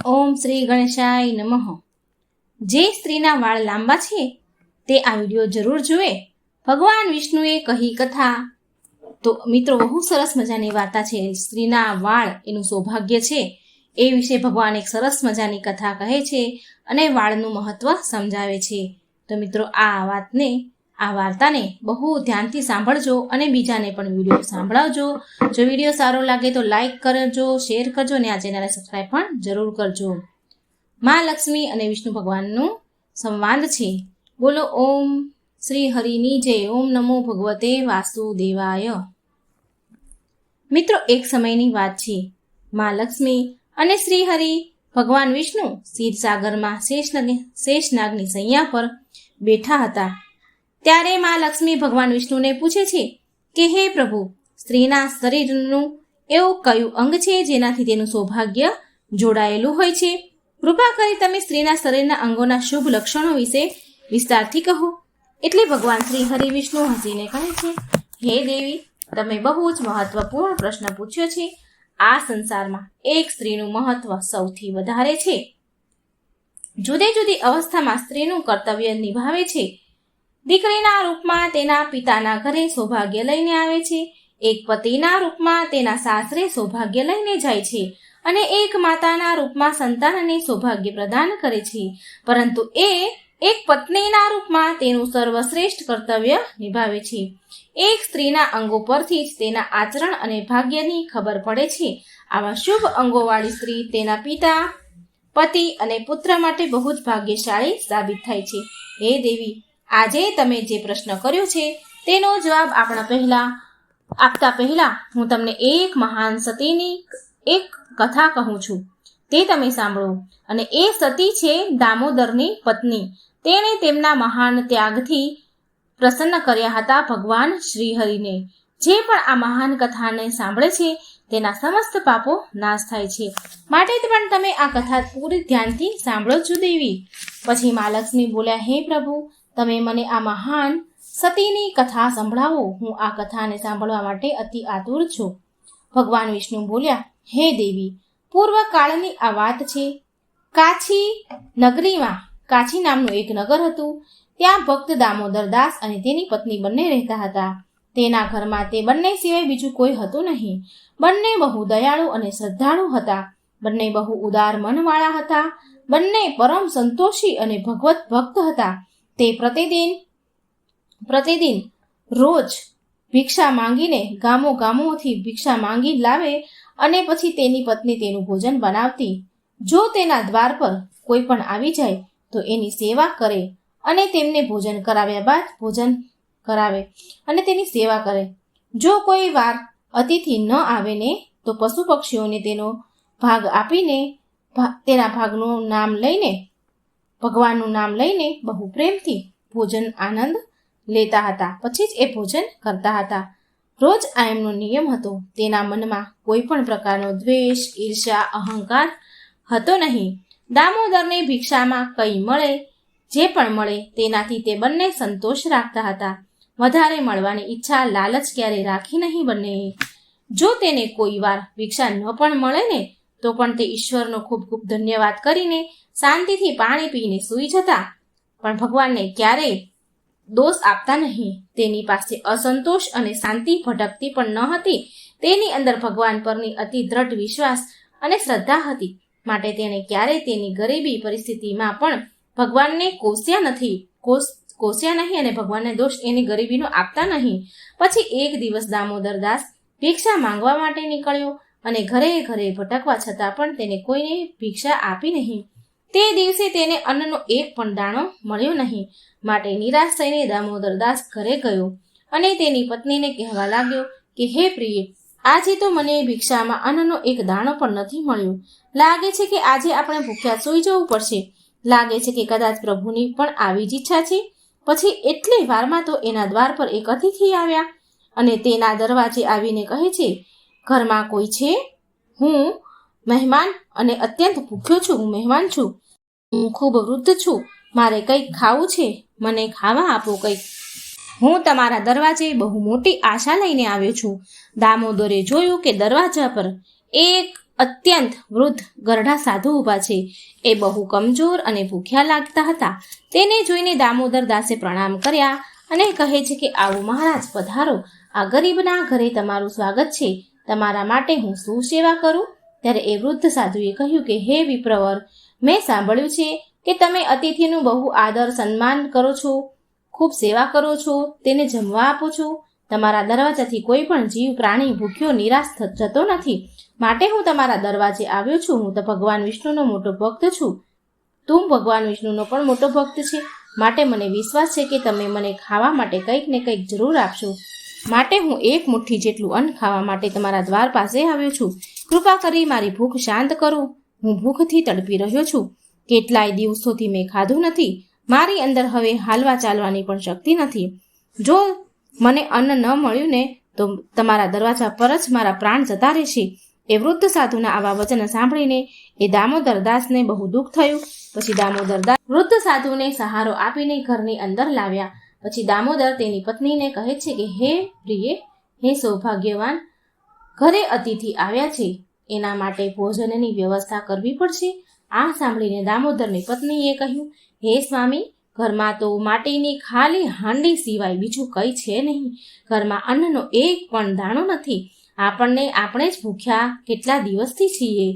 ઓમ શ્રી ગણેશાય નમઃ. જે સ્ત્રીના વાળ લાંબા છે તે આ વિડીયો જરૂર જુએ. ભગવાન વિષ્ણુએ કહી કથા. તો મિત્રો, બહુ સરસ મજાની વાર્તા છે. સ્ત્રીના વાળ એનું સૌભાગ્ય છે એ વિશે ભગવાન એક સરસ મજાની કથા કહે છે અને વાળનું મહત્વ સમજાવે છે. તો મિત્રો, આ વાર્તાને બહુ ધ્યાનથી સાંભળજો અને બીજાને પણ વિડીયો સંભળાવજો. જો વિડીયો સારો લાગે તો લાઈક કરજો, શેર કરજો અને આ ચેનલને સબસ્ક્રાઈબ પણ જરૂર કરજો. મા લક્ષ્મી અને વિષ્ણુ ભગવાનનું સંવાદ છે. બોલો ઓમ શ્રી હરિની જય. ઓમ નમો ભગવતે વાસુદેવાય. મિત્રો, એક સમયની વાત છે. મા લક્ષ્મી અને શ્રી હરિ ભગવાન વિષ્ણુ ક્ષીરસાગરમાં શેષનાગની સૈયા પર બેઠા હતા. ત્યારે મા લક્ષ્મી ભગવાન વિષ્ણુને પૂછે છે કે હે પ્રભુ, સ્ત્રીના શરીરનું એવું કયું અંગ છે જેનાથી તેનું સૌભાગ્ય જોડાયેલું હોય છે? કૃપા કરી તમે સ્ત્રીના શરીરના અંગોના શુભ લક્ષણો વિશે વિસ્તારથી કહો. એટલે ભગવાન શ્રી હરિ વિષ્ણુ હસીને કહે છે, હે દેવી, તમે બહુ જ મહત્વપૂર્ણ પ્રશ્ન પૂછ્યો છે. આ સંસારમાં એક સ્ત્રીનું મહત્વ સૌથી વધારે છે. જુદી જુદી અવસ્થામાં સ્ત્રીનું કર્તવ્ય નિભાવે છે. દીકરીના રૂપમાં તેના પિતાના ઘરે સૌભાગ્ય લઈને આવે છે, એક પતિના રૂપમાં તેના સાસરે સૌભાગ્ય લઈને જાય છે અને એક માતાના રૂપમાં સંતાનને સૌભાગ્ય પ્રદાન કરે છે. પરંતુ એક પત્નીના રૂપમાં તેનું સર્વશ્રેષ્ઠ કર્તવ્ય નિભાવે છે. એક સ્ત્રીના અંગો પરથી જ તેના આચરણ અને ભાગ્યની ખબર પડે છે. આવા શુભ અંગોવાળી સ્ત્રી તેના પિતા, પતિ અને પુત્ર માટે બહુ જ ભાગ્યશાળી સાબિત થાય છે. હે દેવી, આજે તમે જે પ્રશ્ન કર્યો છે તેનો જવાબ આપતા પહેલા હું તમને એક મહાન સતીની એક કથા કહું છું. તે તમે સાંભળો. અને એ સતી છે દામોદરની પત્ની. તેણે તેમના મહાન ત્યાગથી પ્રસન્ન કર્યા હતા ભગવાન શ્રીહરિને. જે પણ આ મહાન કથાને સાંભળે છે તેના સમસ્ત પાપો નાશ થાય છે. માટે પણ તમે આ કથા પૂરી ધ્યાનથી સાંભળો છો દેવી. પછી મા લક્ષ્મી બોલ્યા, હે પ્રભુ, તમે મને આ મહાન સતીની કથા સંભળાવો. હું આ કથાને સાંભળવા માટે અતિ આતુર છું. ભગવાન વિષ્ણુ બોલ્યા, હે દેવી, પૂર્વકાળની આ વાત છે. કાછી નગરીમાં કાછી નામનું એક નગર હતું. ત્યાં ભક્ત દામોદર દાસ અને તેની પત્ની બંને રહેતા હતા. તેના ઘરમાં તે બંને સિવાય બીજું કોઈ હતું નહીં. બંને બહુ દયાળુ અને શ્રદ્ધાળુ હતા. બંને બહુ ઉદાર મનવાળા હતા. બંને પરમ સંતોષી અને ભગવત ભક્ત હતા. તે પ્રતિદિન રોજ ભિક્ષા માંગીને ગામોથી ભિક્ષા માંગી લાવે અને પછી તેની પત્ની તેનું ભોજન બનાવતી. જો તેના દ્વાર પર કોઈ પણ આવી જાય તો એની સેવા કરે અને તેમને ભોજન કરાવ્યા બાદ ભોજન કરાવે અને તેની સેવા કરે. જો કોઈ વાર અતિથિ ન આવે ને તો પશુ પક્ષીઓને તેનો ભાગ આપીને તેના ભાગનું નામ લઈને ભગવાનનું નામ લઈને બહુ પ્રેમથી ભોજન આનંદ લેતા હતા. પછી જ એ ભોજન કરતા હતા. રોજ આ એમનો નિયમ હતો. તેના મનમાં કોઈ પણ પ્રકારનો દ્વેષ, ઈર્ષ્યા, અહંકાર હતો નહીં. દામોદરને ભિક્ષામાં કંઈ મળે, જે પણ મળે તેનાથી તે બંને સંતોષ રાખતા હતા. વધારે મળવાની ઈચ્છા, લાલચ ક્યારેય રાખી નહીં બંનેએ. જો તેને કોઈ વાર ભિક્ષા ન પણ મળે ને તો પણ તે ઈશ્વરનો ખૂબ ખૂબ ધન્યવાદ કરીને શાંતિથી પાણી પીને સૂઈ જતા. પણ ભગવાનને ક્યારેય દોષ આપતા નહીં. તેની પાસે અસંતોષ અને શાંતિ ભટકતી પણ ન હતી. તેની અંદર ભગવાન પરની અતિ દ્રઢ વિશ્વાસ અને શ્રદ્ધા હતી. માટે તેણે ક્યારેય તેની ગરીબી પરિસ્થિતિમાં પણ ભગવાનને કોસ્યા નહીં અને ભગવાનને દોષ એની ગરીબીનો આપતા નહીં. પછી એક દિવસ દામોદર દાસ ભિક્ષા માંગવા માટે નીકળ્યો અને ઘરે ઘરે ભટકવા છતાં પણ તેને કોઈને ભિક્ષા આપી નહીં. તે દિવસે તેને અન્નનો એક પણ દાણો મળ્યો નહીં. માટે નિરાશ થઈને દામોદર દાસ ઘરે ગયો અને તેની પત્નીને કહેવા લાગ્યો કે હે પ્રિય, આજે તો મને ભિક્ષામાં અન્નનો એક દાણો પણ નથી મળ્યો. લાગે છે કે આજે આપણે ભૂખ્યા સૂઈ જવું પડશે. લાગે છે કે કદાચ પ્રભુની પણ આવી જ ઈચ્છા છે. પછી એટલી વારમાં તો એના દ્વાર પર એક અતિથિ આવ્યા અને તેના દરવાજે આવીને કહે છે, ઘરમાં કોઈ છે? હું મહેમાન અને અત્યંત ભૂખ્યો છું. હું મહેમાન છું. હું ખૂબ વૃદ્ધ છું. મારે કંઈક ખાવું છે. મને ખાવા આપો કંઈક. હું તમારા દરવાજે બહુ મોટી આશા લઈને આવ્યો છું. દામોદરે જોયું કે દરવાજા પર એક અત્યંત વૃદ્ધ ગરડા સાધુ ઊભા છે. એ બહુ કમજોર અને ભૂખ્યા લાગતા હતા. તેને જોઈને દામોદર દાસે પ્રણામ કર્યા અને કહે છે કે આવો મહારાજ, પધારો. આ ગરીબના ઘરે તમારું સ્વાગત છે. તમારા માટે હું શું સેવા કરું? ત્યારે એ વૃદ્ધ સાધુએ કહ્યું કે હે વિપ્રવર, મેં સાંભળ્યું છે કે તમે અતિથિનું બહુ આદર સન્માન કરો છો, ખૂબ સેવા કરો છો, તેને જમવા આપો છો. તમારા દરવાજાથી કોઈ પણ જીવ પ્રાણી ભૂખ્યો નિરાશ જતો નથી. માટે હું તમારા દરવાજે આવ્યો છું. હું તો ભગવાન વિષ્ણુનો મોટો ભક્ત છું. તું ભગવાન વિષ્ણુનો પણ મોટો ભક્ત છે. માટે મને વિશ્વાસ છે કે તમે મને ખાવા માટે કંઈક ને કંઈક જરૂર આપશો. માટે હું એક મુઠ્ઠી જેટલું અન્ન ખાવા માટે તમારા દ્વાર પાસે આવ્યો છું. કૃપા કરી મારી ભૂખ શાંત કરો. હું ભૂખથી તડપી રહ્યો છું. કેટલાય દિવસોથી મેં ખાધું નથી. મારી અંદર હવે હાલવા ચાલવાની પણ શક્તિ નથી. જો મને અન્ન ન મળ્યું ને તો તમારા દરવાજા પર જ મારા પ્રાણ જતા રહેશે. એ વૃદ્ધ સાધુના આવા વચન સાંભળીને એ દામોદર દાસને બહુ દુઃખ થયું. પછી દામોદર દાસ વૃદ્ધ સાધુને સહારો આપીને ઘરની અંદર લાવ્યા. પછી દામોદર તેની પત્નીને કહે છે કે હે પ્રિય, હે સૌભાગ્યવાન, ઘરે અતિથિ આવ્યા છે, એના માટે ભોજનની વ્યવસ્થા કરવી પડશે. આ સાંભળીને દામોદરની પત્નીએ કહ્યું, હે સ્વામી, ઘરમાં તો માટીની ખાલી હાંડી સિવાય બીજું કંઈ છે નહીં. ઘરમાં અન્નનો એક પણ દાણો નથી. આપણે જ ભૂખ્યા કેટલા દિવસથી છીએ.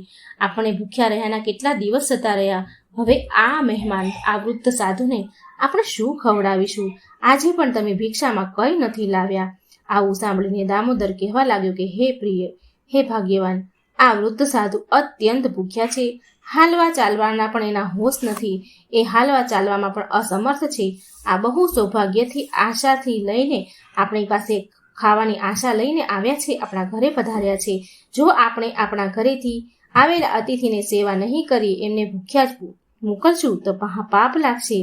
આપણે ભૂખ્યા રહ્યાના કેટલા દિવસ જતા રહ્યા. હવે આ મહેમાન, આ વૃદ્ધ સાધુને આપણે શું ખવડાવીશું? આજે પણ તમે ભિક્ષામાં કંઈ નથી લાવ્યા. આવું સાંભળીને દામોદર કહેવા લાગ્યો કે હે પ્રિય, હે ભાગ્યવાન, આ વૃદ્ધ સાધુ અત્યંત ભૂખ્યા છે. હાલવા ચાલવાના પણ એના હોશ નથી. એ હાલવા ચાલવામાં પણ અસમર્થ છે. આ બહુ સૌભાગ્યથી આશાથી લઈને આપણી પાસે ખાવાની આશા લઈને આવ્યા છે, આપણા ઘરે પધાર્યા છે. જો આપણે આપણા ઘરેથી આવેલા અતિથિને સેવા નહીં કરીએ, એમને ભૂખ્યા જ મોકલશું તો પાપ લાગશે.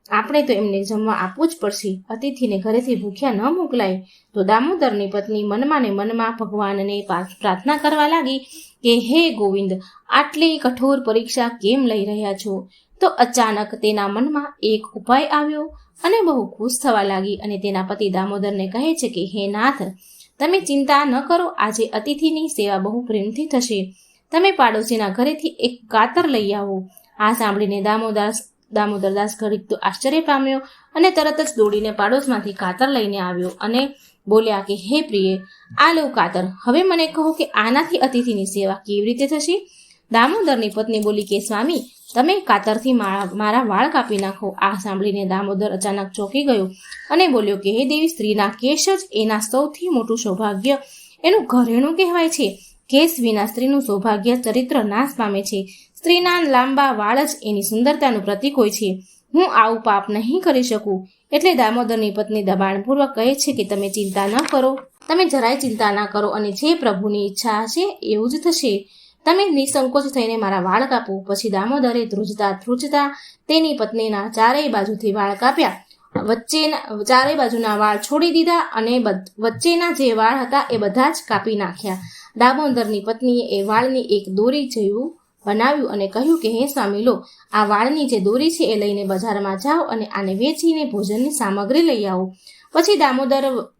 આપણે તો એમને જમવા આપવું જ પડશે. અતિથિને ઘરેથી ભૂખ્યા ન મોકલાય. તો દામોદરની પત્ની મનમાં ને મનમાં ભગવાનને પ્રાર્થના કરવા લાગી કે હે ગોવિંદ, આટલી કઠોર પરીક્ષા કેમ લઈ રહ્યા છો? તો અચાનક તેના મનમાં એક ઉપાય આવ્યો અને બહુ ખુશ થવા લાગી અને તેના પતિ દામોદરને કહે છે કે હે નાથ, તમે ચિંતા ન કરો. આજે અતિથિની સેવા બહુ પ્રેમથી થશે. તમે પાડોશીના ઘરેથી એક કાતર લઈ આવો. આ સાંભળીને દામોદરદાસ ઘડીક તો આશ્ચર્ય પામ્યો અને તરત જ દોડીને પાડોશમાંથી કાતર લઈને આવ્યો અને બોલ્યા કે હે પ્રિય, આ લો કાતર. હવે મને કહો કે આનાથી અતિથિની સેવા કેવી રીતે થશે? દામોદરની પત્ની બોલી કે સ્વામી, તમે કાતરથી મારા વાળ કાપી નાખો. આ સાંભળીને દામોદર અચાનક ચોંકી ગયો અને બોલ્યો કે હે દેવી, સ્ત્રીના કેશ જ એના સૌથી મોટું સૌભાગ્ય, એનું ઘરેણું કહેવાય છે. કેશ વિના સ્ત્રીનું સૌભાગ્ય ચરિત્ર નાશ પામે છે. સ્ત્રીના લાંબા વાળ જ એની સુંદરતાનું પ્રતીક હોય છે. હું આવું પાપ નહીં કરી શકું. એટલે દામોદરની પત્ની દબાણપૂર્વક કહે છે કે તમે ચિંતા ન કરો, તમે જરાય ચિંતા ના કરો, અને જે પ્રભુની ઈચ્છા હશે એવું જ થશે. તમે નિસંકોચ થઈને મારા વાળ કાપો. પછી દામોદરે ધ્રુજતા તેની પત્નીના ચારેય બાજુથી વાળ કાપ્યા. ચારેય બાજુના વાળ છોડી દીધા અને વચ્ચેના જે વાળ હતા એ બધા જ કાપી નાખ્યા. દામોદરની પત્નીએ એ વાળની એક દોરી જેવું બનાવ્યું અને કહ્યું કે હે સ્વામી, લો, આ વાળની જે દોરી છે એ લઈને બજારમાં જાઓ અને આને વેચીને ભોજનની સામગ્રી લઈ આવો. પછી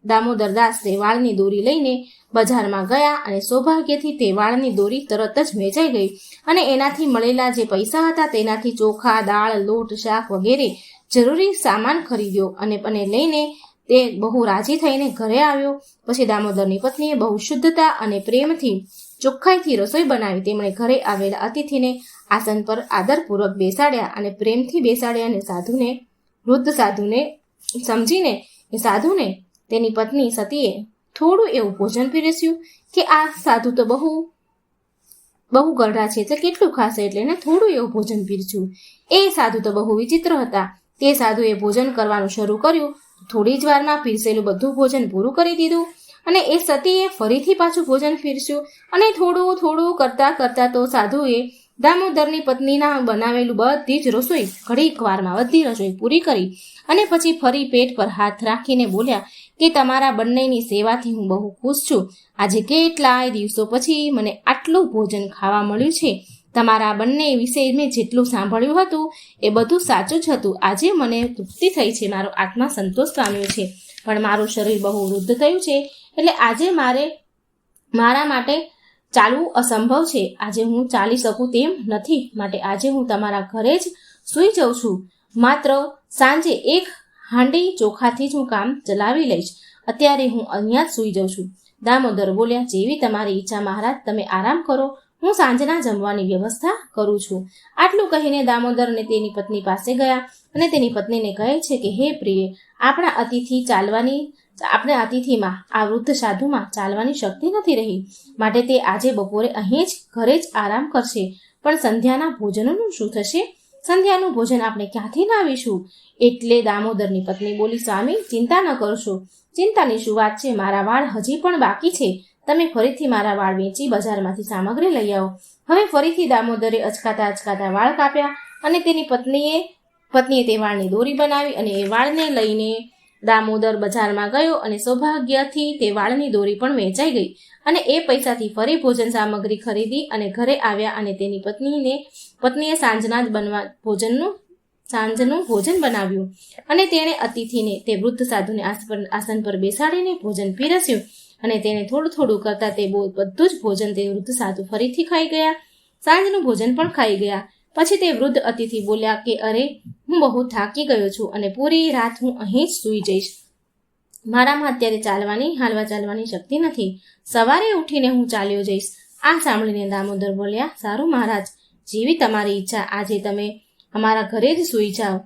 દામોદરદાસ તે વાળની દોરી લઈને બજારમાં ગયા અને સૌભાગ્યથી તે વાળની દોરી તરત જ વેચાઈ ગઈ અને એનાથી મળેલા જે પૈસા હતા તેનાથી ચોખા, દાળ, લોટ, શાક વગેરે જરૂરી સામાન ખરીદ્યો અને લઈને તે બહુ રાજી થઈને ઘરે આવ્યો. પછી દામોદરની પત્નીએ બહુ શુદ્ધતા અને પ્રેમથી ચોખ્ખાઈથી રસોઈ બનાવી. તેમણે ઘરે આવેલા અતિથિને આસન પર આદરપૂર્વક બેસાડ્યા અને પ્રેમથી બેસાડ્યા અને વૃદ્ધ સાધુને સમજીને એ સાધુને તેની પત્ની સતીએ થોડું એવું ભોજન પીરસ્યું કે આ સાધુ તો બહુ ગરડા છે, એટલે કેટલું ખાશે, એટલે એને થોડું એવું ભોજન પીરસ્યું. એ સાધુ તો બહુ વિચિત્ર હતા. તે સાધુએ ભોજન કરવાનું શરૂ કર્યું. થોડી જ વારમાં પીરસેલું બધું ભોજન પૂરું કરી દીધું અને એ સતીએ ફરીથી પાછું ભોજન પીરસ્યું અને થોડું કરતા તો સાધુએ દામોદરની પત્નીના બનાવેલું બધી જ રસોઈ ઘડીક વારમાં બધી રસોઈ પૂરી કરી અને પછી ફરી પેટ પર હાથ રાખીને બોલ્યા કે તમારા બંનેની સેવાથી હું બહુ ખુશ છું. આજે કેટલાય દિવસો પછી મને આટલું ભોજન ખાવા મળ્યું છે. તમારા બંને વિશે મેં જેટલું સાંભળ્યું હતું એ બધું સાચું જ હતું. આજે મને તૃપ્તિ થઈ છે, મારો આત્મા સંતોષ પામ્યો છે, પણ મારું શરીર બહુ વૃદ્ધ થયું છે. એટલે આજે મારા માટે ચાલવું અસંભવ છે. આજે હું ચાલી શકું તેમ નથી, માટે આજે હું તમારા ઘરે જ સૂઈ જાઉં છું. માત્ર સાંજે એક હાંડી ચોખાથી જ હું કામ ચલાવી લઈશ. અત્યારે હું અહીંયા જ સૂઈ જાઉં છું. દામોદર બોલ્યા, જેવી તમારી ઈચ્છા મહારાજ, તમે આરામ કરો, હું સાંજના જમવાની વ્યવસ્થા કરું છું. આટલું કહીને દામોદર ને તેની પત્ની પાસે ગયા અને તેની પત્નીને કહે છે કે હે પ્રિય, આપણા અતિથિમાં આ વૃદ્ધ સાધુમાં ચાલવાની શક્તિ નથી રહી, માટે તે આજે બપોરે અહીં જ ઘરે જ આરામ કરશે. પણ સંધ્યાના ભોજનનું શું થશે? સંધ્યાનું ભોજન આપણે ક્યાંથી લાવીશું? એટલે દામોદરની પત્ની બોલી, સ્વામી ચિંતા ન કરશો. ચિંતાની શું વાત છે? મારા વાળ હજી પણ બાકી છે. તમે ફરીથી મારા વાળ વેચી બજારમાંથી સામગ્રી લઈ આવો. હવે ફરીથી દામોદરે અચકાતા વાળ કાપ્યા અને તેની પત્નીએ તે વાળની દોરી બનાવી અને એ વાળને લઈને દામોદર બજારમાં ગયો અને સૌભાગ્યથી તે વાળની દોરી પણ વેચાઈ ગઈ અને એ પૈસાથી ફરી ભોજન સામગ્રી ખરીદી અને ઘરે આવ્યા અને તેની પત્નીએ સાંજનું ભોજન બનાવ્યું અને તેણે અતિથિને તે વૃદ્ધ સાધુને આસન પર બેસાડીને ભોજન પીરસ્યું અને તેને થોડું થોડું કરતા તે બધું જ ભોજન તે વૃદ્ધ સાધુ ફરીથી ખાઈ ગયા. સાંજનું ભોજન પણ ખાઈ ગયા. પછી તે વૃદ્ધ અતિથિ બોલ્યા કે અરે, હું બહુ થાકી ગયો છું અને પૂરી રાત હું અહીં જ સૂઈ જઈશ. મારામાં અત્યારે હાલવા ચાલવાની શક્તિ નથી. સવારે ઉઠીને હું ચાલ્યો જઈશ. આ સાંભળીને દામોદર બોલ્યા, સારું મહારાજ, જેવી તમારી ઈચ્છા, આજે તમે અમારા ઘરે જ સૂઈ જાઓ.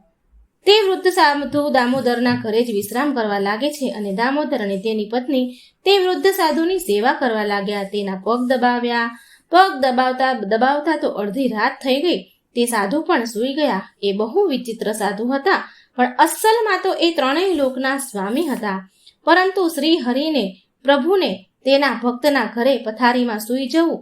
તે વૃદ્ધ સાધુ દામોદરના ઘરે જ વિશ્રામ કરવા લાગે છે અને દામોદર અને તેની પત્ની તે વૃદ્ધ સાધુની સેવા કરવા લાગ્યા. તેના પગ દબાવતા તો અડધી રાત થઈ ગઈ. તે સાધુ પણ સૂઈ ગયા. એ બહુ વિચિત્ર સાધુ હતા, પણ અસલમાં તો એ ત્રણેય લોકના સ્વામી હતા. પરંતુ શ્રી હરિને, પ્રભુને તેના ભક્તના ઘરે પથારીમાં સૂઈ જવું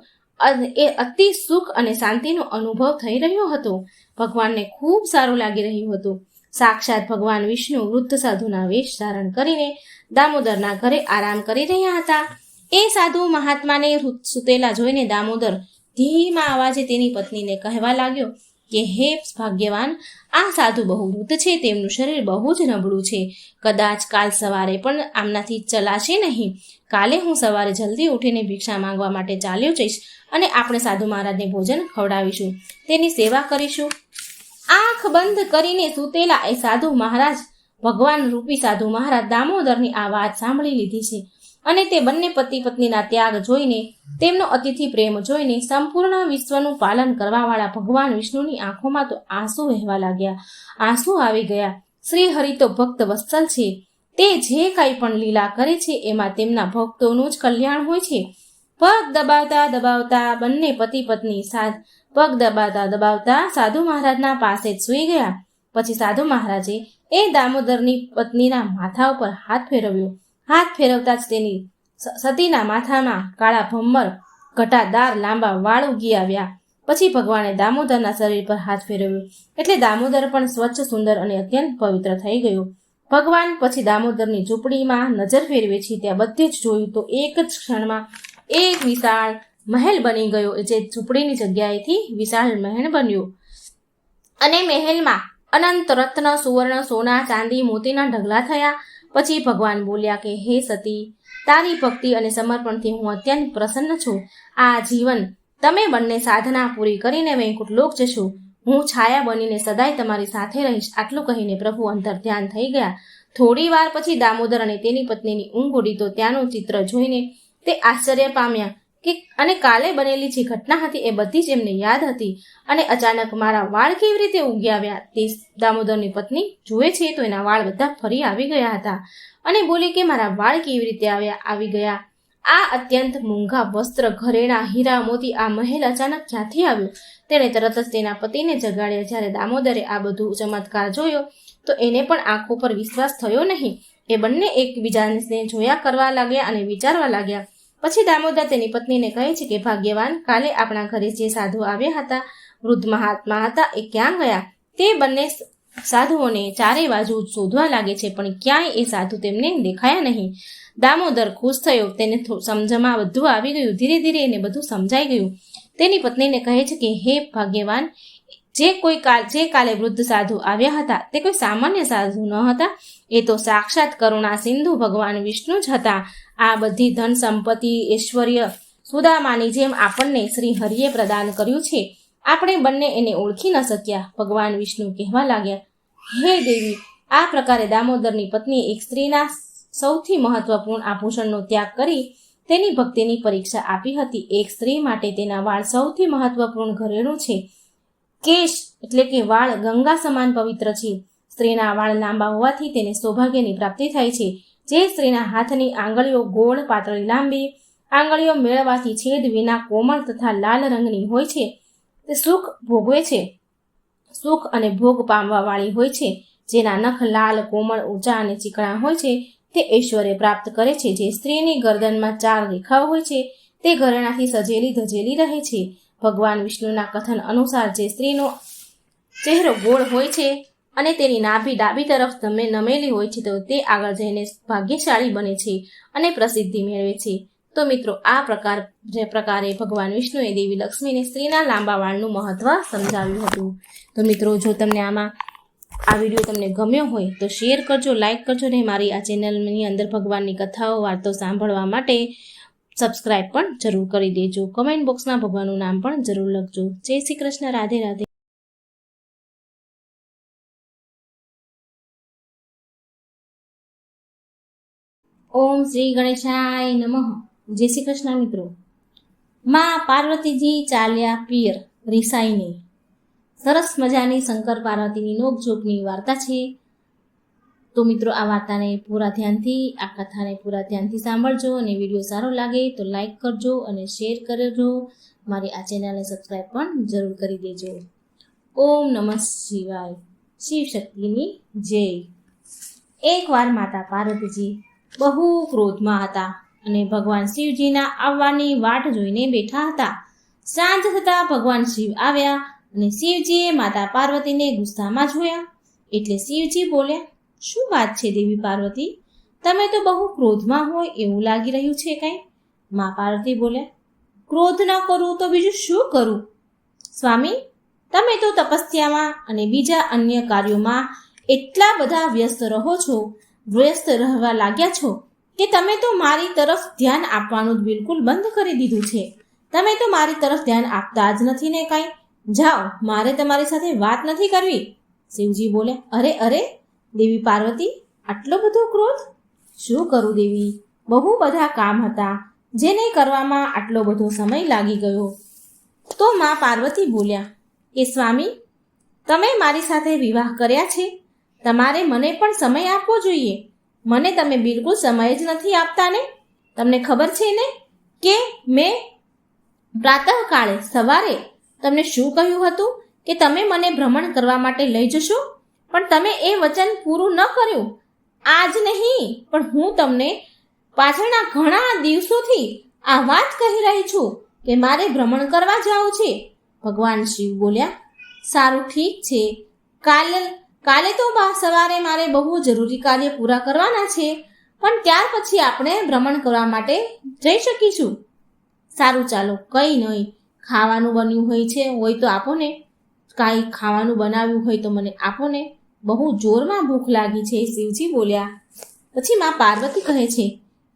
એ અતિ સુખ અને શાંતિનો અનુભવ થઈ રહ્યો હતો. ભગવાનને ખૂબ સારું લાગી રહ્યું હતું. સાક્ષાત ભગવાન વિષ્ણુ વૃદ્ધ સાધુના વેશ ધારણ કરીને દામોદરના ઘરે આરામ કરી રહ્યા હતા. એ સાધુ મહાત્માને સૂતેલા જોઈને દામોદર ધીમા અવાજે તેની પત્નીને કહેવા લાગ્યો કે હે ભાગ્યવાન, આ સાધુ બહુ વૃદ્ધ છે. તેમનું શરીર બહુ જ નબળું છે. કદાચ કાલ સવારે પણ આમનાથી ચલાશે નહીં. કાલે હું સવારે જલ્દી ઉઠીને ભિક્ષા માંગવા માટે ચાલ્યો જઈશ અને આપણે સાધુ મહારાજને ભોજન ખવડાવીશું, તેની સેવા કરીશું. આંખ બંધ કરીને સૂતેલા એ સાધુ મહારાજ, ભગવાન રૂપી સાધુ મહારાજ દામોદરની આ વાત સાંભળી લીધી છે અને તે બંને પતિ પત્નીના ત્યાગ જોઈને, તેમનો અતિથિ પ્રેમ જોઈને સંપૂર્ણ વિશ્વનું પાલન કરવાવાળા ભગવાન વિષ્ણુની આંખોમાં તો આંસુ વહેવા લાગ્યા. આંસુ આવી ગયા. શ્રી હરિ તો ભક્ત વત્સલ છે. તે જે કંઈ પણ લીલા કરે છે એમાં તેમના ભક્તોનું જ કલ્યાણ હોય છે. પગ દબાવતા બંને પતિ પત્ની પગ દબાવતા સાધુ મહારાજના પાસે જ સૂઈ ગયા. પછી સાધુ મહારાજે એ દામોદરની પત્નીના માથા ઉપર હાથ ફેરવ્યો. હાથ ફેરવતા જ તેની સતીના માથામાં કાળા ભમ્મર ઘટાદાર લાંબા વાળ ઉગી આવ્યા. પછી ભગવાને દામોદરના શરીર પર હાથ ફેરવ્યો એટલે દામોદર પણ સ્વચ્છ, સુંદર અને અત્યંત પવિત્ર થઈ ગયો. ભગવાન પછી દામોદરની ઝૂંપડીમાં નજર ફેરવે છે. ત્યાં બધે જ જોયું તો એક જ ક્ષણમાં એક વિશાળ મહેલ બની ગયો. જે ઝૂંપડીની જગ્યાએથી વિશાળ મહેલ બન્યો અને મહેલમાં અનંત રત્ન, સુવર્ણ, સોના, ચાંદી, મોતીના ઢગલા થયા. પછી ભગવાન બોલ્યા કે હે સતી, તારી ભક્તિ અને સમર્પણથી હું અત્યંત પ્રસન્ન છું. આ જીવન તમે બંને સાધના પૂરી કરીને વૈકુંઠ લોક જશો. હું છાયા બનીને સદાય તમારી સાથે રહીશ. આટલું કહીને પ્રભુ અંતર ધ્યાન થઈ ગયા. થોડી વાર પછી દામોદર અને તેની પત્નીની ઊંઘ ઉડી તો ત્યાંનું ચિત્ર જોઈને તે આશ્ચર્ય પામ્યા અને કાલે બનેલી જે ઘટના હતી એ બધી જ એમને યાદ હતી. અને અચાનક મારા વાળ કેવી રીતે ઉગી આવ્યા તે દામોદરની પત્ની જુએ છે તો એના વાળ બધા ફરી આવી ગયા હતા અને બોલી કે મારા વાળ કેવી રીતે આવી ગયા? આ અત્યંત મોંઘા વસ્ત્ર, ઘરેણા, હીરા, મોતી, આ મહેલ અચાનક ક્યાંથી આવ્યો? તેણે તરત જ તેના પતિને જગાડ્યા. જ્યારે દામોદરે આ બધું ચમત્કાર જોયો તો એને પણ આંખો પર વિશ્વાસ થયો નહીં. એ બંને એકબીજાને જોયા કરવા લાગ્યા અને વિચારવા લાગ્યા. પછી દામોદર તેની પત્નીને કહે છે કે ભાગ્યવાન, કાલે આપણા ઘરે જે સાધુ આવ્યા હતા, વૃદ્ધ મહાત્મા હતા, એ ક્યાં ગયા? તે બંને સાધુઓને ચારે બાજુ શોધવા લાગે છે, પણ ક્યાંય એ સાધુ તેમને દેખાયા નહીં. દામોદર ખુશ થયો. તેને સમજમાં બધું આવી ગયું. ધીરે ધીરે એને બધું સમજાઈ ગયું. તેની પત્નીને કહે છે કે હે ભાગ્યવાન, જે કાલે વૃદ્ધ સાધુ આવ્યા હતા તે કોઈ સામાન્ય સાધુ ન હતા. એ તો સાક્ષાત કરુણા સિંધુ ભગવાન વિષ્ણુ જ હતા. આ બધી ધન સંપત્તિ, ઐશ્વર્ય સુદામાની જેમ આપણને શ્રી હરિએ પ્રદાન કર્યું છે. આપણે બંને એને ઓળખી ન શક્યા. ભગવાન વિષ્ણુ કહેવા લાગ્યા, હે દેવી, આ પ્રકારે દામોદરની પત્નીએ એક સ્ત્રીના સૌથી મહત્વપૂર્ણ આભૂષણનો ત્યાગ કરી તેની ભક્તિની પરીક્ષા આપી હતી. એક સ્ત્રી માટે તેના વાળ સૌથી મહત્વપૂર્ણ ઘરેણું છે. કેશ એટલે કે વાળ ગંગા સમાન પવિત્ર છે. સ્ત્રીના વાળ લાંબા હોવાથી તેને સૌભાગ્યની પ્રાપ્તિ થાય છે. જે સ્ત્રીના હાથની આંગળીઓ ગોળ, પાતળી, લાંબી આંગળીઓ મેળવવાથી છેદ વિના કોમળ તથા લાલ રંગની હોય છે, તે સુખ ભોગવે છે, સુખ અને ભોગ પામવા વાળી હોય છે. જેના નખ લાલ, કોમળ, ઊંચા અને ચીકણા હોય છે, તે ઐશ્વર્ય પ્રાપ્ત કરે છે. જે સ્ત્રીની ગરદનમાં 4 રેખાઓ હોય છે, તે ઘરેણાથી સજેલી ધજેલી રહે છે. ભગવાન વિષ્ણુના કથન અનુસાર જે સ્ત્રીનો ચહેરો ગોળ હોય છે અને તેની નાભી ડાબી તરફ નમેલી હોય છે, તો તે આગળ જઈને ભાગ્યશાળી બને છે અને પ્રસિદ્ધિ મેળવે છે. તો મિત્રો, આ પ્રકારે ભગવાન વિષ્ણુએ દેવી લક્ષ્મીને સ્ત્રીના લાંબા વાળનું મહત્વ સમજાવ્યું હતું. તો મિત્રો, જો તમને આ વિડીયો તમને ગમ્યો હોય તો શેર કરજો, લાઇક કરજો અને મારી આ ચેનલની અંદર ભગવાનની કથાઓ, વાર્તો સાંભળવા માટે સબસ્ક્રાઇબ પણ જરૂર કરી દેજો. કમેન્ટ બોક્સમાં ભગવાનનું નામ પણ જરૂર લખજો. જય શ્રી કૃષ્ણ. રાધે રાધે. ઓમ શ્રી ગણેશાય નમઃ. જય શ્રી કૃષ્ણ મિત્રો. માં પાર્વતીજી ચાલ્યા પિયર રિસાઈને. સરસ મજાની શંકર પાર્વતીની નોકઝોકની વાર્તા છે. તો મિત્રો, આ વાર્તાને આ કથાને પૂરા ધ્યાનથી સાંભળજો અને વિડીયો સારો લાગે તો લાઈક કરજો અને શેર કરજો. મારી આ ચેનલને સબસ્ક્રાઈબ પણ જરૂર કરી દેજો. ઓમ નમઃ શિવાય. શિવ શક્તિની જય. એકવાર માતા પાર્વતીજી બહુ ક્રોધમાં હતા અને ભગવાન શિવજીના આવવાની વાટ જોઈને બેઠા હતા. સાંજ થતાં ભગવાન શિવ આવ્યા અને શિવજીએ માતા પાર્વતીને ગુસ્સામાં જોયા. એટલે શિવજી બોલ્યા, શું વાત છે દેવી પાર્વતી? તમે તો બહુ ક્રોધમાં હોય એવું લાગી રહ્યું છે કંઈ? મા પાર્વતી બોલ્યા, ક્રોધ ન કરું તો બીજું શું કરું? સ્વામી, તમે તો તપસ્યામાં અને બીજા અન્ય કાર્યોમાં એટલા બધા વ્યસ્ત રહેવા લાગ્યા છો કે તમે તો મારી તરફ ધ્યાન આપવાનું બિલકુલ બંધ કરી દીધું છે. તમે તો મારી તરફ ધ્યાન આપતા જ નથી ને કાંઈ. જાઓ, મારે તમારી સાથે વાત નથી કરવી. શિવજી બોલ્યા, અરે દેવી પાર્વતી, આટલો બધો ક્રોધ? શું કરું દેવી, બહુ બધા કામ હતા જેને કરવામાં આટલો બધો સમય લાગી ગયો. તો મા પાર્વતી બોલ્યા કે સ્વામી, તમે મારી સાથે વિવાહ કર્યા છે, તમારે મને પણ સમય આપવો જોઈએ. મને તમે બિલકુલ સમય જ નથી આપતા ને. તમને ખબર છે ને કે મેં પ્રાતઃકાળે સવારે તમને શું કહ્યું હતું કે તમે મને ભ્રમણ કરવા માટે લઈ જશો, પણ તમે એ વચન પૂરું ન કર્યું. આજ નહીં, પણ હું તમને પાછળના ઘણા દિવસોથી આ વાત કહી રહી છું કે મારે ભ્રમણ કરવા જવું છે. ભગવાન શિવ બોલ્યા, સારું, ઠીક છે, કાલે તો સવારે મારે બહુ જરૂરી કાર્ય પૂરા કરવાના છે, પણ ત્યાર પછી આપણે ભ્રમણ કરવા માટે જઈ શકીશું. સારું, ચાલો, કંઈ નહીં. ખાવાનું બન્યું હોય તો આપો ને. કાંઈ ખાવાનું બનાવ્યું હોય તો મને આપો ને. બહુ જોરમાં ભૂખ લાગી છે. શિવજી બોલ્યા. પછી મા પાર્વતી કહે છે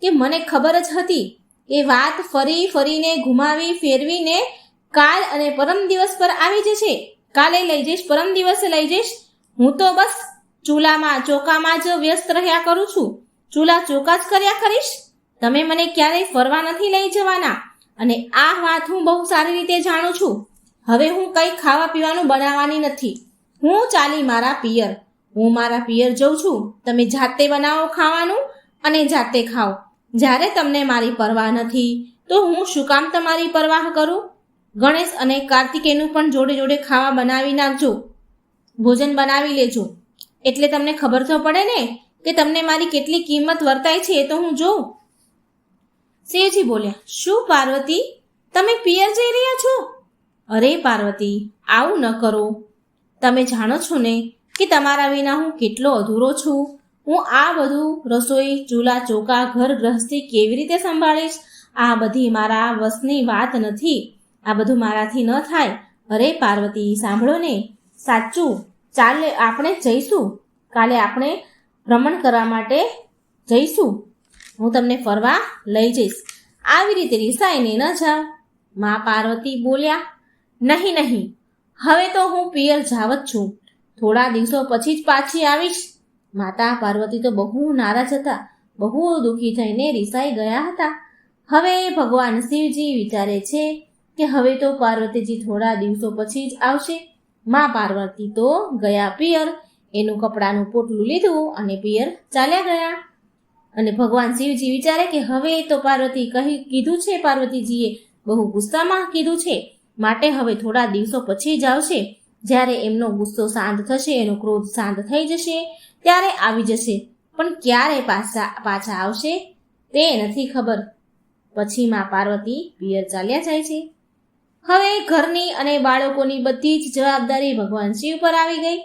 કે મને ખબર જ હતી કે વાત ફરીને ઘુમાવી ફેરવીને કાલ અને પરમ દિવસ પર આવી જશે. કાલે લઈ જઈશ, પરમ દિવસે લઈ જઈશ. હું તો બસ ચોકામાં જ વ્યસ્ત રહ્યા કરું છું. ચૂલા ચોકા જ કર્યા કરીશ. તમે મને ક્યારેય ફરવા નથી લઈ જવાના અને આ વાત હું બહુ સારી રીતે જાણું છું. હવે હું કંઈ ખાવા પીવાનું બનાવવાની નથી. હું ચાલી મારા પિયર. હું મારા પિયર જઉં છું. તમે જાતે બનાવો ખાવાનું અને જાતે ખાઓ. જ્યારે તમને મારી પરવાહ નથી તો હું શું કામ તમારી પરવાહ કરું? ગણેશ અને કાર્તિકેયનું પણ જોડે ખાવા બનાવી નાખજો. ભોજન બનાવી લેજો, એટલે તમને ખબર તો પડે ને કે તમને મારી કેટલી કિંમત વર્તાય છે એ તો હું જોઉં. શિવજી બોલ્યા, શું પાર્વતી, તમે પિયર જઈ રહ્યા છો? અરે પાર્વતી, આવું ન કરો. તમે જાણો છો ને કે તમારા વિના હું કેટલો અધૂરો છું. હું આ બધું રસોઈ, ચૂલા ચોકા, ઘર ગૃહસ્થી કેવી રીતે સંભાળીશ? આ બધી મારા વશની વાત નથી. આ બધું મારાથી ન થાય. અરે પાર્વતી, સાંભળો ને. સાચું, ચાલે આપણે જઈશું. કાલે આપણે ભ્રમણ કરવા માટે જઈશું. હું તમને ફરવા લઈ જઈશ. આવી રીતે રિસાઈને ન જાઓ. મા પાર્વતી બોલ્યા, નહીં નહીં, હવે તો હું પિયર જાવ જ છું. થોડા દિવસો પછી જ પાછી આવીશ. માતા પાર્વતી તો બહુ નારાજ હતા, બહુ દુઃખી થઈને રિસાઈ ગયા હતા. હવે ભગવાન શિવજી વિચારે છે કે હવે તો પાર્વતીજી થોડા દિવસો પછી જ આવશે. મા પાર્વતી તો ગયા પિયર, એનું કપડાનું પોટલું લીધું અને પિયર ચાલ્યા ગયા. અને ભગવાન શિવજી વિચારે કે હવે તો પાર્વતી કીધું છે, પાર્વતીજીએ બહુ ગુસ્સામાં કીધું છે, માટે હવે થોડા દિવસો પછી જ આવશે. જ્યારે એમનો ગુસ્સો શાંત થશે, એનો ક્રોધ શાંત થઈ જશે, ત્યારે આવી જશે. પણ ક્યારે પાછા આવશે તે નથી ખબર. પછી મા પાર્વતી પિયર ચાલ્યા જાય છે. હવે ઘરની અને બાળકોની બધી જ જવાબદારી ભગવાન શિવ પર આવી ગઈ.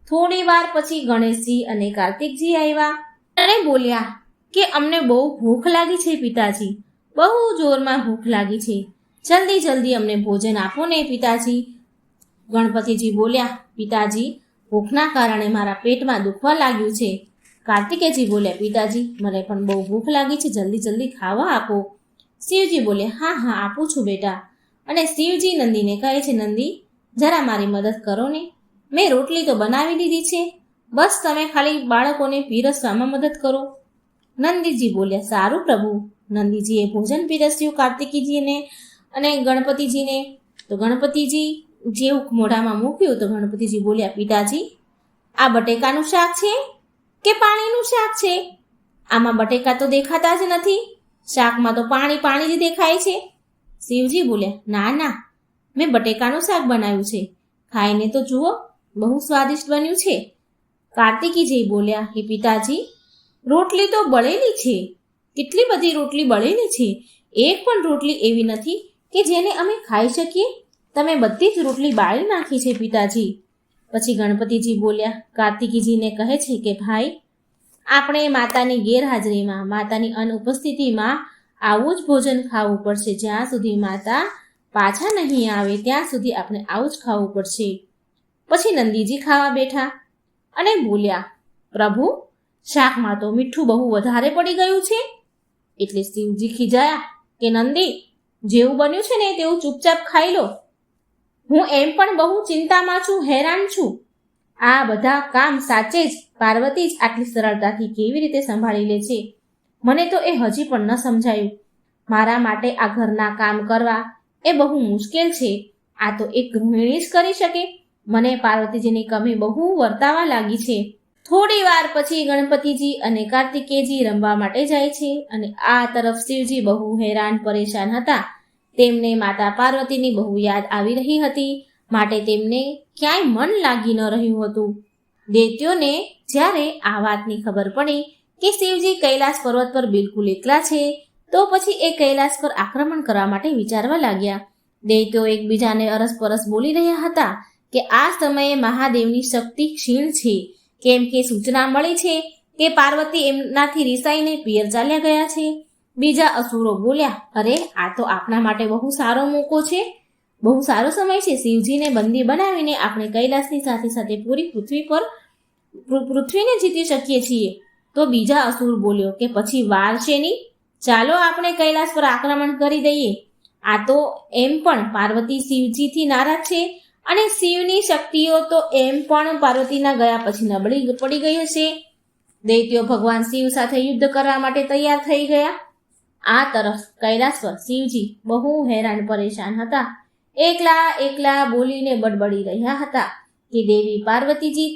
થોડી વાર પછી ગણેશજી અને કાર્તિકજી આવ્યા અને બોલ્યા કે અમને બહુ ભૂખ લાગી છે પિતાજી, બહુ જોરમાં ભૂખ લાગી છે, જલ્દી જલ્દી અમને ભોજન આપો ને પિતાજી. ગણપતિજી બોલ્યા, પિતાજી ભૂખના કારણે મારા પેટમાં દુખવા લાગ્યું છે. કાર્તિકેયજી બોલ્યા, પિતાજી મને પણ બહુ ભૂખ લાગી છે, જલ્દી જલ્દી ખાવા આપો. શિવજી બોલ્યા, હા હા આપું છું બેટા. અને શિવજી નંદીને કહે છે, નંદી જરા મારી મદદ કરો ને, મેં રોટલી તો બનાવી દીધી છે, બસ તમે ખાલી બાળકોને પીરસવામાં મદદ કરો. નંદીજી બોલ્યા, સારું પ્રભુ. નંદીજીએ ભોજન પીરસ્યું કાર્તિકીજીને અને ગણપતિજીને. તો ગણપતિજી જેવું મોઢામાં મૂક્યું તો ગણપતિજી બોલ્યા, પિતાજી આ બટેકાનું શાક છે કે પાણીનું શાક છે? આમાં બટેકા તો દેખાતા જ નથી, શાકમાં તો પાણી પાણી જ દેખાય છે. શિવજી બોલ્યા, ના ના, મેં બટેકાનું શાક બનાવ્યું છે, ખાઈને તો જુઓ, બહુ સ્વાદિષ્ટ બન્યું છે. કાર્તિકીજી બોલ્યા, હે પિતાજી રોટલી તો બળેલી છે, કેટલી બધી રોટલી બળેલી છે, એક પણ રોટલી એવી નથી કે જેને અમે ખાઈ શકીએ. તમે બધી જ રોટલી બાળી નાખી છે પિતાજી. પછી ગણપતિજી બોલ્યા, કાર્તિકીજીને કહે છે કે ભાઈ, આપણે માતાની ગેરહાજરીમાં, માતાની અનુપસ્થિતિમાં આવું જ ભોજન ખાવું પડશે. જ્યાં સુધી માતા પાછા નહીં આવે ત્યાં સુધી આપણે આવું જ ખાવું પડશે. પછી નંદીજી ખાવા બેઠા અને બોલ્યા, પ્રભુ શાકમાં તો મીઠું બહુ વધારે પડી ગયું છે. એટલે શિવજી ખીજાયા કે નંદી, જેવું બન્યું છે ને તેવું ચૂપચાપ ખાઈ લો. હું એમ પણ બહુ ચિંતામાં છું, હેરાન છું. આ બધા કામ સાચે જ પાર્વતી જ આટલી સરળતાથી કેવી રીતે સંભાળી લે છે, મને તો એ હજી પણ ન સમજાયું. મારા માટે આ ઘરના કામ કરવા એ બહુ મુશ્કેલ છે, આ તો એક ગૃહિણી જ કરી શકે. મને પાર્વતીજીની કમી બહુ વર્તાવા લાગી છે. થોડી વાર પછી ગણપતિજી અને કાર્તિકેયજી રમવા માટે જાય છે અને આ તરફ શિવજી બહુ હેરાન પરેશાન હતા. તેમને માતા પાર્વતીની બહુ યાદ આવી રહી હતી, માટે તેમને ક્યાંય મન લાગી ન રહ્યું હતું. દૈત્યોને જ્યારે આ વાતની ખબર પડી કે શિવજી કૈલાસ પર્વત પર બિલકુલ એકલા છે, તો પછી એ કૈલાસ પર આક્રમણ કરવા માટે વિચારવા લાગ્યા. દૈત્યો એકબીજાને અરસપરસ બોલી રહ્યા હતા કે આ સમયે મહાદેવની શક્તિ ક્ષીણ છે, કેમ કે સૂચના મળી છે કે પાર્વતી એમનાથી રિસાઈને પિયર ચાલ્યા ગયા છે. બીજા અસુરો બોલ્યા, અરે આ તો આપણા માટે બહુ સારો મોકો છે, બહુ સારો સમય છે. શિવજીને બંદી બનાવીને આપણે કૈલાસની સાથે સાથે પૂરી પૃથ્વીને જીતી શકીએ છીએ. તો બીજા અસુર બોલ્યો કે પછી વાર છે નહીં, ચાલો આપણે કૈલાસ પર આક્રમણ કરી દઈએ. આ તો એમ પણ પાર્વતી શિવજીથી નારાજ છે અને શિવની શક્તિઓ તો એમ પણ પાર્વતીના ગયા પછી નબળી પડી ગઈ હશે. દૈત્યો ભગવાન શિવ સાથે યુદ્ધ કરવા માટે તૈયાર થઈ ગયા. આ તરફ કૈલાસ પર શિવજી બહુ હેરાન પરેશાન હતા. એકલા બોલીને બડબડી રહ્યા હતા કે દેવી પાર્વતીજી,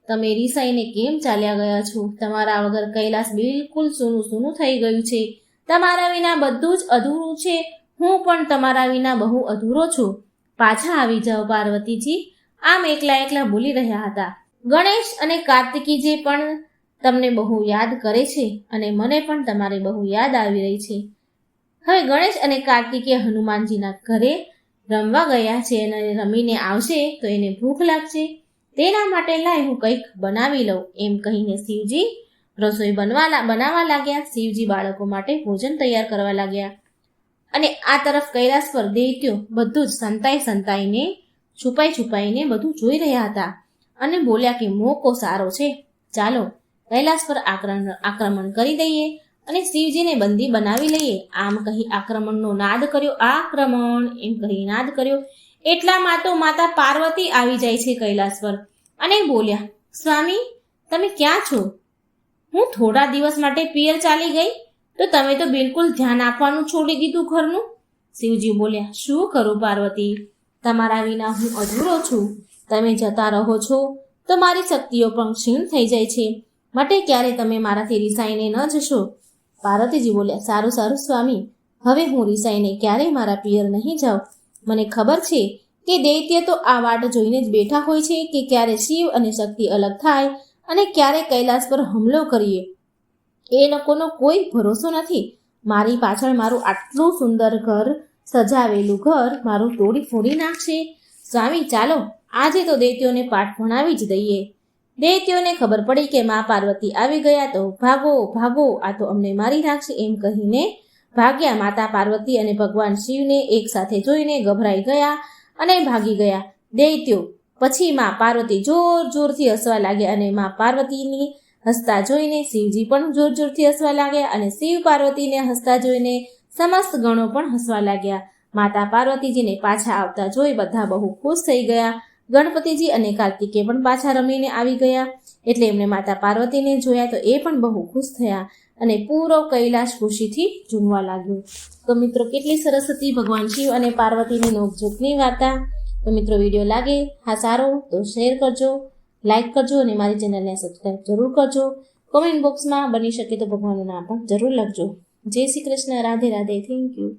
તમે રિસાઈને કેમ ચાલ્યા ગયા છો? તમારા વગર કૈલાસ બિલકુલ સૂનું સૂનું થઈ ગયું છે. તમારા વિના બધું જ અધૂરું છે. હું પણ તમારા વિના બહુ અધૂરો છું. પાછા આવી જાઓ પાર્વતીજી. આમ એકલા બોલી રહ્યા હતા. ગણેશ અને કાર્તિકીજી પણ તમને બહુ યાદ કરે છે અને મને પણ તમારી બહુ યાદ આવી રહી છે. હવે ગણેશ અને કાર્તિકેય હનુમાનજીના ઘરે રમવા ગયા છે અને રમીને આવશે તો એને ભૂખ લાગશે, તેના માટે લાય હું કંઈક બનાવી લઉં, એમ કહીને શિવજી રસોઈ બનાવવા લાગ્યા. શિવજી બાળકો માટે ભોજન તૈયાર કરવા લાગ્યા. અને આ તરફ કૈલાસ પર દૈત્યો બધું જ સંતાઈને છુપાઈને બધું જોઈ રહ્યા હતા અને બોલ્યા કે મોકો સારો છે, ચાલો કૈલાસ પર આક્રમણ કરી દઈએ અને શિવજીને બંદી બનાવી લઈએ, આમ કહી આક્રમણનો નાદ કર્યો. આક્રમણ એમ કહી નાદ કર્યો એટલામાં તો માતા પાર્વતી આવી જાય છે કૈલાસ પર અને બોલ્યા, સ્વામી તમે ક્યાં છો? હું થોડા દિવસ માટે પિયર ચાલી ગઈ તો તમે તો બિલકુલ ધ્યાન આપવાનું છોડી દીધું ઘરનું. શિવજી બોલ્યા, શું કરું પાર્વતી, તમારા વિના હું અધૂરો છું. તમે જતા રહો છો તો મારી શક્તિઓ પણ ક્ષીણ થઈ જાય છે, માટે ક્યારે તમે મારાથી રિસાઈને ન જશો. પાર્વતીજી બોલ્યા, સારું સારું સ્વામી, હવે હું રિસાઈને ક્યારેય મારા પિયર નહીં જાઉં. મને ખબર છે કે દૈત્ય તો આ વાટ જોઈને જ બેઠા હોય છે કે ક્યારે શિવ અને શક્તિ અલગ થાય અને ક્યારે કૈલાસ પર હુમલો કરીએ. એ લોકોનો કોઈ ભરોસો નથી. મારી પાછળ મારું આટલું સુંદર ઘર, સજાવેલું ઘર મારું તોડી ફોડી નાખશે. સ્વામી ચાલો આજે તો દૈત્યોને પાઠ ભણાવી જ દઈએ. દૈત્યોને ખબર પડી કે મા પાર્વતી આવી ગયા તો ભાગો ભાગો, આ તો અમને મારી નાખશે એમ કહીને ભાગ્યા. માતા પાર્વતી અને ભગવાન શિવને એક સાથે જોઈને ગભરાઈ ગયા અને ભાગી ગયા દૈત્યો. પછી મા પાર્વતી જોર જોરથી હસવા લાગ્યા અને મા પાર્વતીની હસતા જોઈને શિવજી પણ જોર જોરથી હસવા લાગ્યા અને શિવ પાર્વતીને હસતા જોઈને સમસ્ત ગણો પણ હસવા લાગ્યા. માતા પાર્વતીજીને પાછા આવતા જોઈ બધા બહુ ખુશ થઈ ગયા. ગણપતિજી અને કાર્તિકે પણ પાછા રમીને આવી ગયા, એટલે એમણે માતા પાર્વતીને જોયા તો એ પણ બહુ ખુશ થયા અને પૂરો કૈલાશ ખુશીથી ઝૂમવા લાગ્યો. તો મિત્રો કેટલી સરસ હતી ભગવાન શિવ અને પાર્વતીની નોકઝોકની વાર્તા. તો મિત્રો વિડીયો લાગે હા સારો તો શેર કરજો, લાઈક કરજો અને મારી ચેનલને સબસ્ક્રાઈબ જરૂર કરજો. કોમેન્ટ બોક્સમાં બની શકે તો ભગવાનનું નામ પણ જરૂર લખજો. જય શ્રી કૃષ્ણ, રાધે રાધે, થેન્ક યુ.